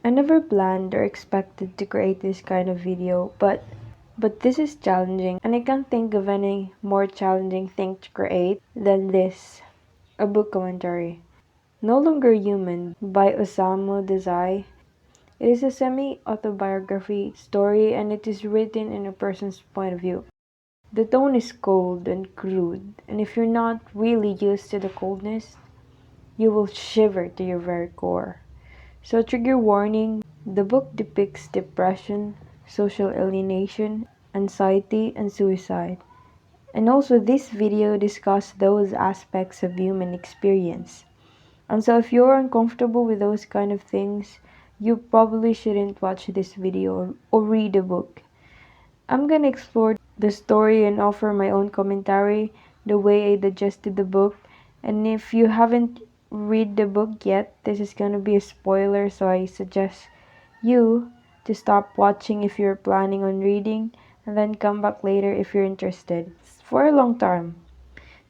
I never planned or expected to create this kind of video, but this is challenging, and I can't think of any more challenging thing to create than this, a book commentary. No Longer Human by Osamu Dazai. It is a semi-autobiography story, and it is written in a person's point of view. The tone is cold and crude, and if you're not really used to the coldness, you will shiver to your very core. So, trigger warning, the book depicts depression, social alienation, anxiety, and suicide. And also, this video discusses those aspects of human experience. And so, if you're uncomfortable with those kind of things, you probably shouldn't watch this video or read the book. I'm gonna explore the story and offer my own commentary, the way I digested the book. And if you haven't read the book yet, this is gonna be a spoiler, so I suggest you to stop watching if you're planning on reading, and then come back later if you're interested. For a long time,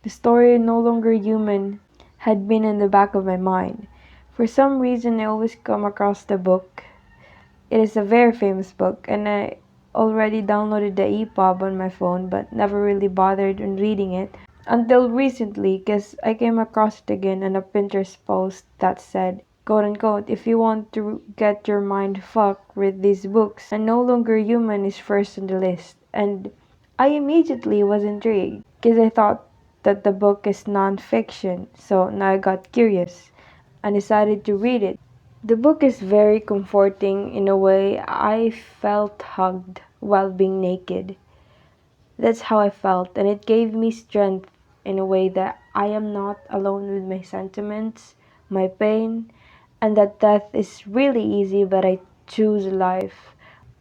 the story No Longer Human had been in the back of my mind. For some reason, I always come across the book. It is a very famous book, and I already downloaded the EPUB on my phone, but never really bothered on reading it until recently, because I came across it again on a Pinterest post that said, quote unquote, if you want to get your mind fucked with these books, and No Longer Human is first on the list. And I immediately was intrigued, because I thought that the book is non-fiction, so now I got curious and decided to read it. The book is very comforting in a way. I felt hugged while being naked. That's how I felt, and it gave me strength in a way that I am not alone with my sentiments, my pain, and that death is really easy, but I choose life.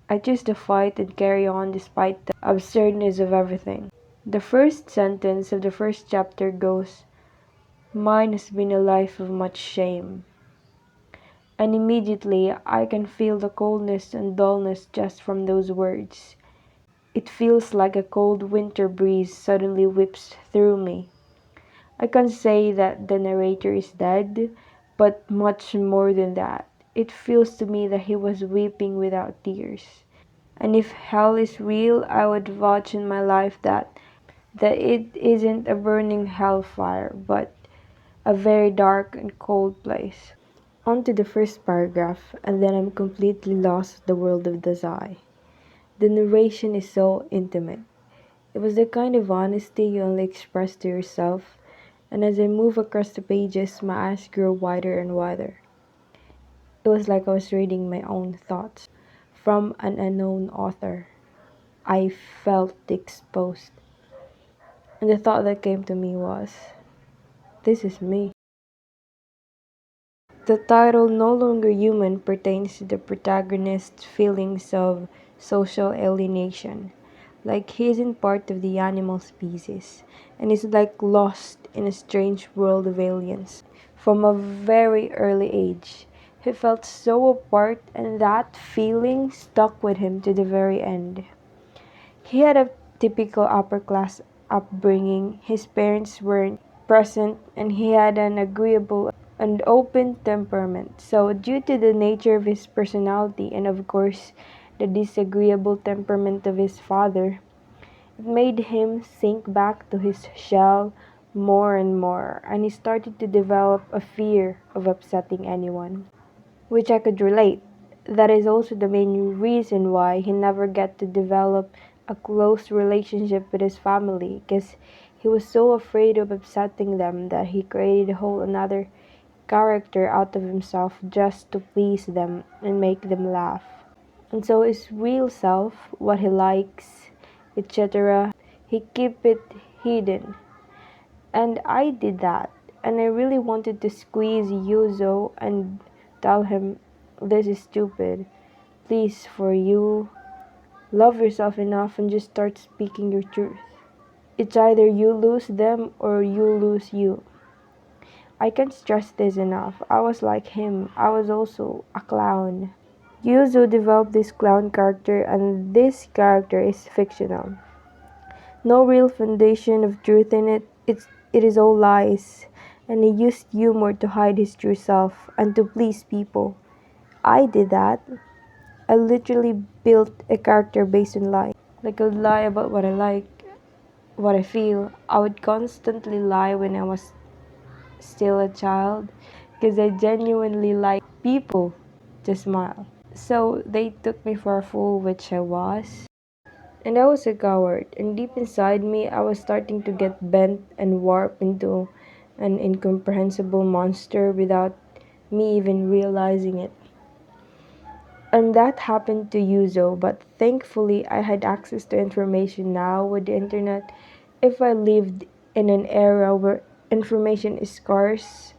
I choose to fight and carry on despite the absurdness of everything. The first sentence of the first chapter goes, "Mine has been a life of much shame." And immediately I can feel the coldness and dullness just from those words. It feels like a cold winter breeze suddenly whips through me. I can't say that the narrator is dead, but much more than that. It feels to me that he was weeping without tears. And if hell is real, I would vouch in my life that it isn't a burning hellfire, but a very dark and cold place. On to the first paragraph, and then I'm completely lost in the world of Dazai. The narration is so intimate. It was the kind of honesty you only express to yourself, and as I move across the pages, my eyes grew wider and wider. It was like I was reading my own thoughts from an unknown author. I felt exposed, and the thought that came to me was, this is me. The title No Longer Human pertains to the protagonist's feelings of social alienation, like he isn't part of the animal species, and is like lost in a strange world of aliens. From a very early age, he felt so apart, and that feeling stuck with him to the very end. He had a typical upper class upbringing. His parents weren't present, and he had an agreeable and open temperament. So, due to the nature of his personality and, of course, the disagreeable temperament of his father, it made him sink back to his shell more and more, and he started to develop a fear of upsetting anyone, which I could relate. That is also the main reason why he never got to develop a close relationship with his family, because he was so afraid of upsetting them that he created a whole another character out of himself just to please them and make them laugh. And so his real self, what he likes, etc., he keep it hidden. And I did that. And I really wanted to squeeze Yuzo and tell him, this is stupid. Please, for you, love yourself enough and just start speaking your truth. It's either you lose them or you lose you. I can't stress this enough. I was like him. I was also a clown. Yuzo developed this clown character, and this character is fictional. No real foundation of truth in it. It is all lies. And he used humor to hide his true self and to please people. I did that. I literally built a character based on lie. Like I would lie about what I like, what I feel. I would constantly lie when I was still a child because I genuinely like people to smile. So they took me for a fool, which I was. And I was a coward, and deep inside me, I was starting to get bent and warped into an incomprehensible monster without me even realizing it. And that happened to Yuzo, but thankfully I had access to information now with the internet. If I lived in an era where information is scarce,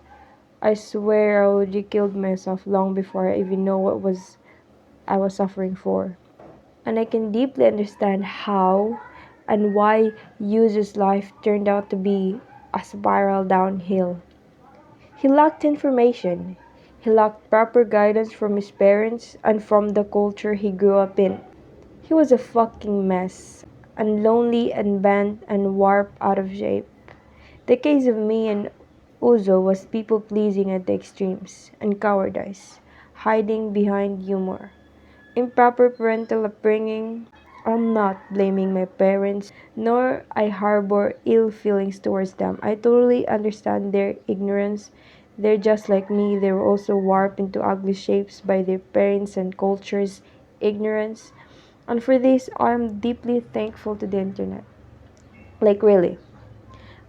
I swear I would have killed myself long before I even know what was I was suffering for. And I can deeply understand how and why Yuzo's life turned out to be a spiral downhill. He lacked information. He lacked proper guidance from his parents and from the culture he grew up in. He was a fucking mess, and lonely and bent and warped out of shape. The case of me and Uzo was people pleasing at the extremes, and cowardice, hiding behind humor. Improper parental upbringing. I'm not blaming my parents, nor I harbor ill feelings towards them. I totally understand their ignorance. They're just like me. They were also warped into ugly shapes by their parents and culture's ignorance. And for this, I'm deeply thankful to the internet. Like, really.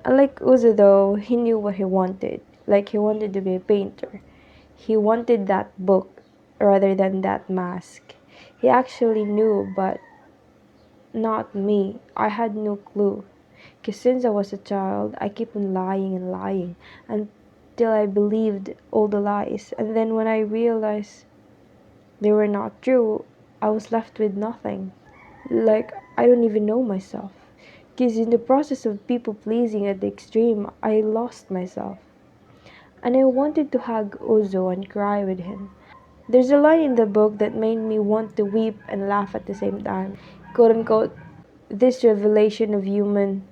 Unlike Uzo, though, he knew what he wanted. Like, he wanted to be a painter. He wanted that book rather than that mask. He actually knew, but not me. I had no clue. Because since I was a child, I kept on lying and lying until I believed all the lies. And then when I realized they were not true, I was left with nothing. Like, I don't even know myself. Because in the process of people pleasing at the extreme, I lost myself. And I wanted to hug Ozo and cry with him. There's a line in the book that made me want to weep and laugh at the same time. Quote unquote, this revelation of human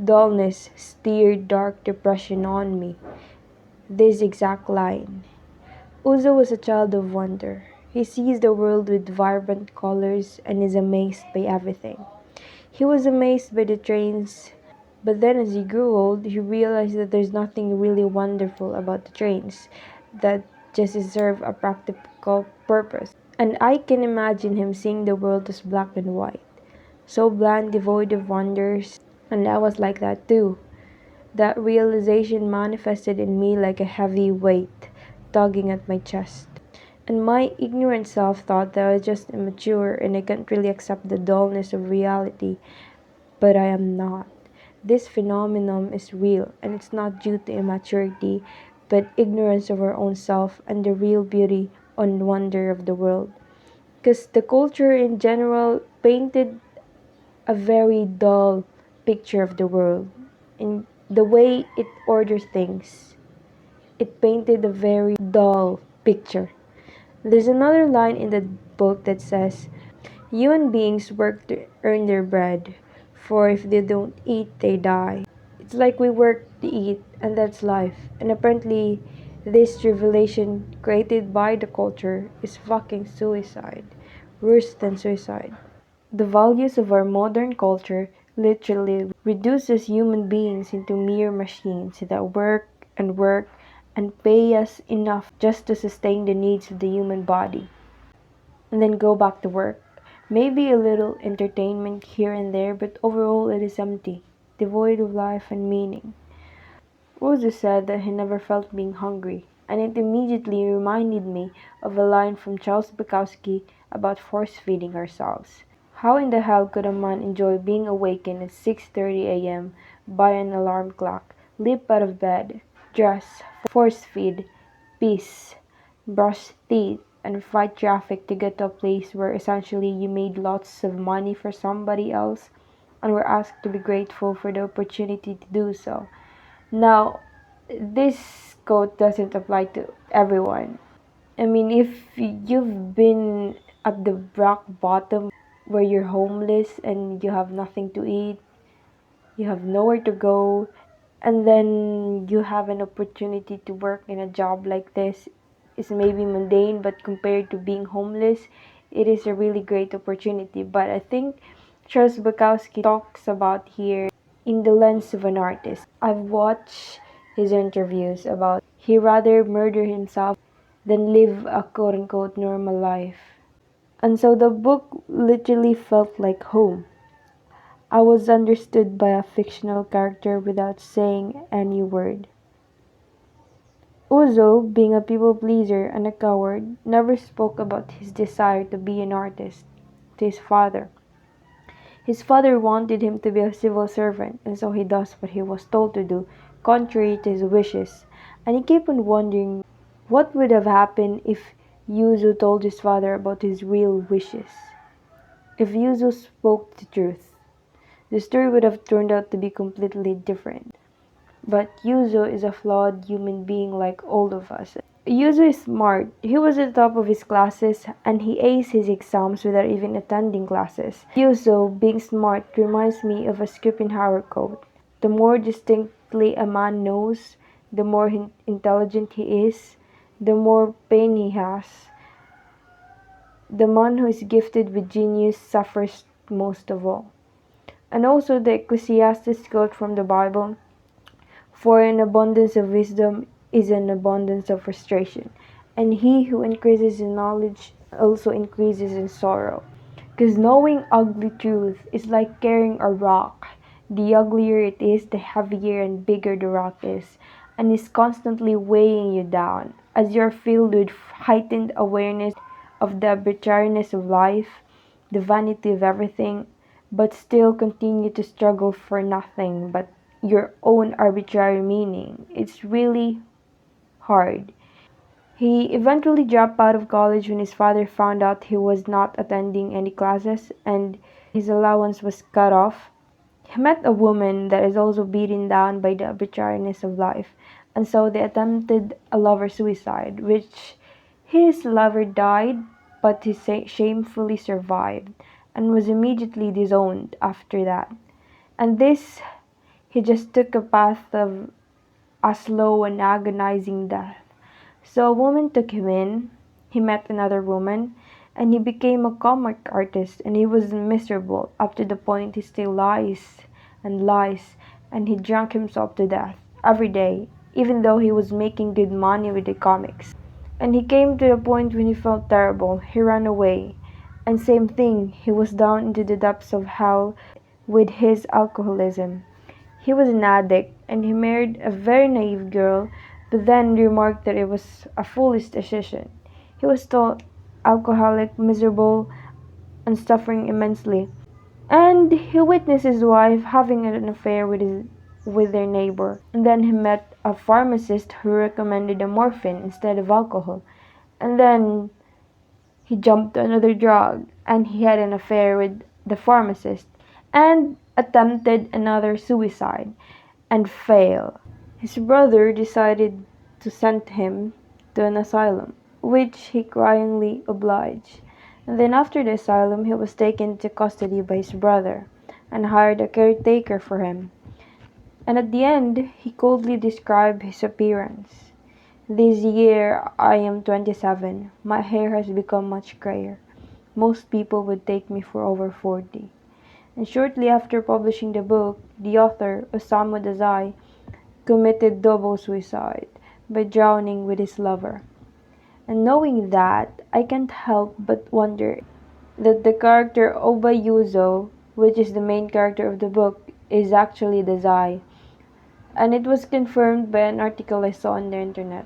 dullness steered dark depression on me. This exact line. Uzo was a child of wonder. He sees the world with vibrant colors and is amazed by everything. He was amazed by the trains, but then as he grew old, he realized that there's nothing really wonderful about the trains, that just serve a practical purpose. And I can imagine him seeing the world as black and white, so bland, devoid of wonders, and I was like that too. That realization manifested in me like a heavy weight tugging at my chest. And my ignorant self thought that I was just immature and I can't really accept the dullness of reality, but I am not. This phenomenon is real, and it's not due to immaturity, but ignorance of our own self and the real beauty and wonder of the world. Because the culture in general painted a very dull picture of the world. In the way it orders things, it painted a very dull picture. There's another line in the book that says, human beings work to earn their bread, for if they don't eat, they die. It's like we work to eat, and that's life. And apparently, this revelation created by the culture is fucking suicide. Worse than suicide. The values of our modern culture literally reduces human beings into mere machines that work and pay us enough just to sustain the needs of the human body and then go back to work. Maybe a little entertainment here and there, but overall it is empty, devoid of life and meaning. Rosa said that he never felt being hungry, and it immediately reminded me of a line from Charles Bukowski about force-feeding ourselves. How in the hell could a man enjoy being awakened at 6:30 a.m. by an alarm clock, leap out of bed, dress, force-feed, piss, brush teeth, and fight traffic to get to a place where essentially you made lots of money for somebody else and were asked to be grateful for the opportunity to do so? Now, this quote doesn't apply to everyone. I mean, if you've been at the rock bottom where you're homeless and you have nothing to eat, you have nowhere to go, and then you have an opportunity to work in a job like this, is maybe mundane, but compared to being homeless, it is a really great opportunity. But I think Charles Bukowski talks about here in the lens of an artist. I've watched his interviews about he rather murder himself than live a quote unquote normal life. And so the book literally felt like home. I was understood by a fictional character without saying any word. Uzo, being a people pleaser and a coward, never spoke about his desire to be an artist to his father. His father wanted him to be a civil servant, and so he does what he was told to do, contrary to his wishes. And he kept on wondering what would have happened if Yuzo told his father about his real wishes. If Yuzo spoke the truth, the story would have turned out to be completely different. But Yuzo is a flawed human being like all of us. Yuzo is smart. He was at the top of his classes and he aced his exams without even attending classes. Yuzo, being smart, reminds me of a Schopenhauer quote. The more distinctly a man knows, the more intelligent he is, the more pain he has. The man who is gifted with genius suffers most of all. And also the Ecclesiastes quote from the Bible, for an abundance of wisdom is an abundance of frustration, and he who increases in knowledge also increases in sorrow. Because knowing ugly truth is like carrying a rock. The uglier it is, the heavier and bigger the rock is, and is constantly weighing you down. As you're filled with heightened awareness of the arbitrariness of life, the vanity of everything, but still continue to struggle for nothing but your own arbitrary meaning. It's really hard. He eventually dropped out of college when his father found out he was not attending any classes and his allowance was cut off. He met a woman that is also beaten down by the arbitrariness of life, and so they attempted a lover suicide, which his lover died, but he shamefully survived and was immediately disowned after that. And this, he just took a path of a slow and agonizing death. So a woman took him in, he met another woman, and he became a comic artist, and he was miserable up to the point he still lies and lies, and he drank himself to death every day, even though he was making good money with the comics. And he came to a point when he felt terrible, he ran away. And same thing, he was down into the depths of hell with his alcoholism. He was an addict and he married a very naive girl, but then remarked that it was a foolish decision. He was still alcoholic, miserable, and suffering immensely. And he witnessed his wife having an affair with their neighbor. And then he met a pharmacist who recommended a morphine instead of alcohol. And then he jumped to another drug and he had an affair with the pharmacist and attempted another suicide and failed. His brother decided to send him to an asylum, which he cryingly obliged. And then after the asylum, he was taken into custody by his brother and hired a caretaker for him. And at the end, he coldly described his appearance. This year I am 27. My hair has become much grayer. Most people would take me for over 40. And shortly after publishing the book, the author, Osamu Dazai, committed double suicide by drowning with his lover. And knowing that, I can't help but wonder that the character Oba Yuzo, which is the main character of the book, is actually Dazai. And it was confirmed by an article I saw on the internet.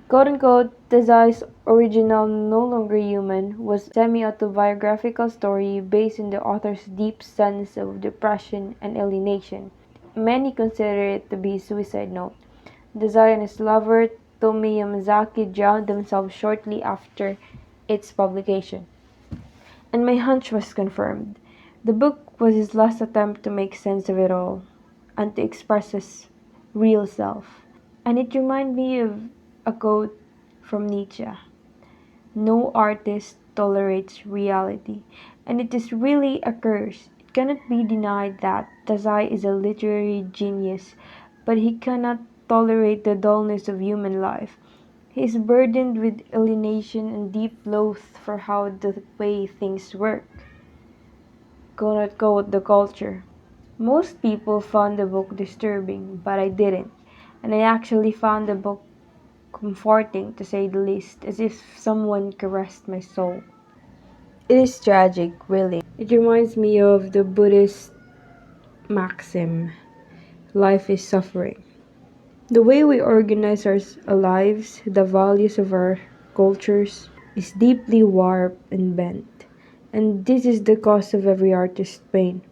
Quote unquote, Dazai's original No Longer Human was a semi-autobiographical story based on the author's deep sense of depression and alienation. Many consider it to be a suicide note. Dazai and his lover, Tomi Yamazaki, drowned themselves shortly after its publication. And my hunch was confirmed. The book was his last attempt to make sense of it all and to express his real self. And it reminded me of a quote from Nietzsche. No artist tolerates reality, and it is really a curse. It cannot be denied that Dazai is a literary genius, but he cannot tolerate the dullness of human life. He is burdened with alienation and deep loath for how the way things work, quote unquote, the culture. Most people found the book disturbing, but I didn't. And I actually found the book comforting, to say the least, as if someone caressed my soul. It is tragic, really. It reminds me of the Buddhist maxim, life is suffering. The way we organize our lives, the values of our cultures, is deeply warped and bent. And this is the cause of every artist's pain.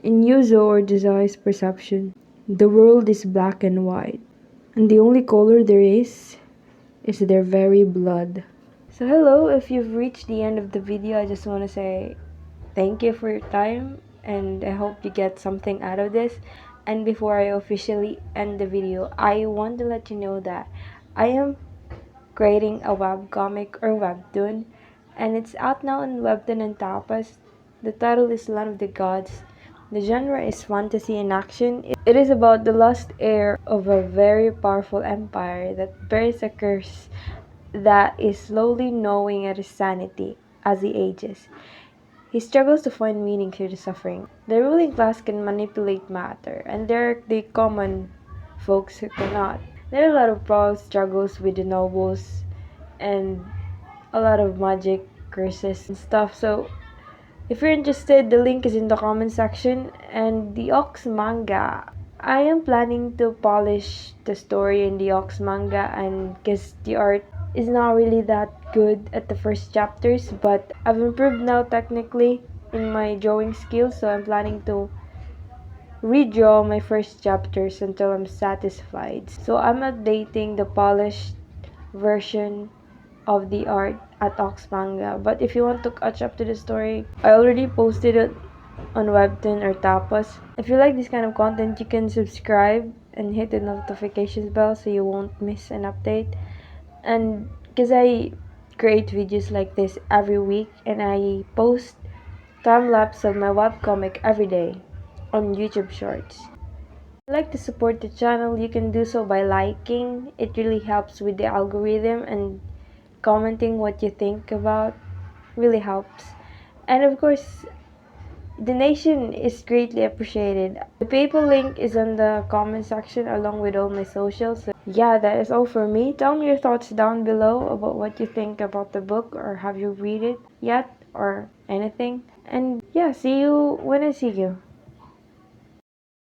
In Yuzo or Dazai's perception, the world is black and white, and the only color there is their very blood. So hello, if you've reached the end of the video, I just want to say thank you for your time, and I hope you get something out of this. And before I officially end the video, I want to let you know that I am creating a webcomic or webtoon, and it's out now on Webtoon and Tapas. The title is Land of the Gods. The genre is fantasy and action. It is about the lost heir of a very powerful empire that bears a curse that is slowly gnawing at his sanity as he ages. He struggles to find meaning through the suffering. The ruling class can manipulate matter, and there are the common folks who cannot. There are a lot of problems, struggles with the nobles, and a lot of magic, curses, and stuff. So if you're interested, the link is in the comment section. And the Ox manga, I am planning to polish the story in the Ox manga, and because the art is not really that good at the first chapters, but I've improved now technically in my drawing skills, so I'm planning to redraw my first chapters until I'm satisfied. So I'm updating the polished version of the art at Ox Manga. But if you want to catch up to the story, I already posted it on Webtoon or Tapas. If you like this kind of content, you can subscribe and hit the notifications bell so you won't miss an update. And because I create videos like this every week, and I post time lapse of my webcomic every day on YouTube Shorts. If you'd like to support the channel, you can do so by liking. It really helps with the algorithm, and commenting what you think about really helps. And of course, donation is greatly appreciated. The PayPal link is in the comment section along with all my socials. So yeah, that is all for me. Tell me your thoughts down below about what you think about the book, or have you read it yet, or anything. And yeah, see you when I see you.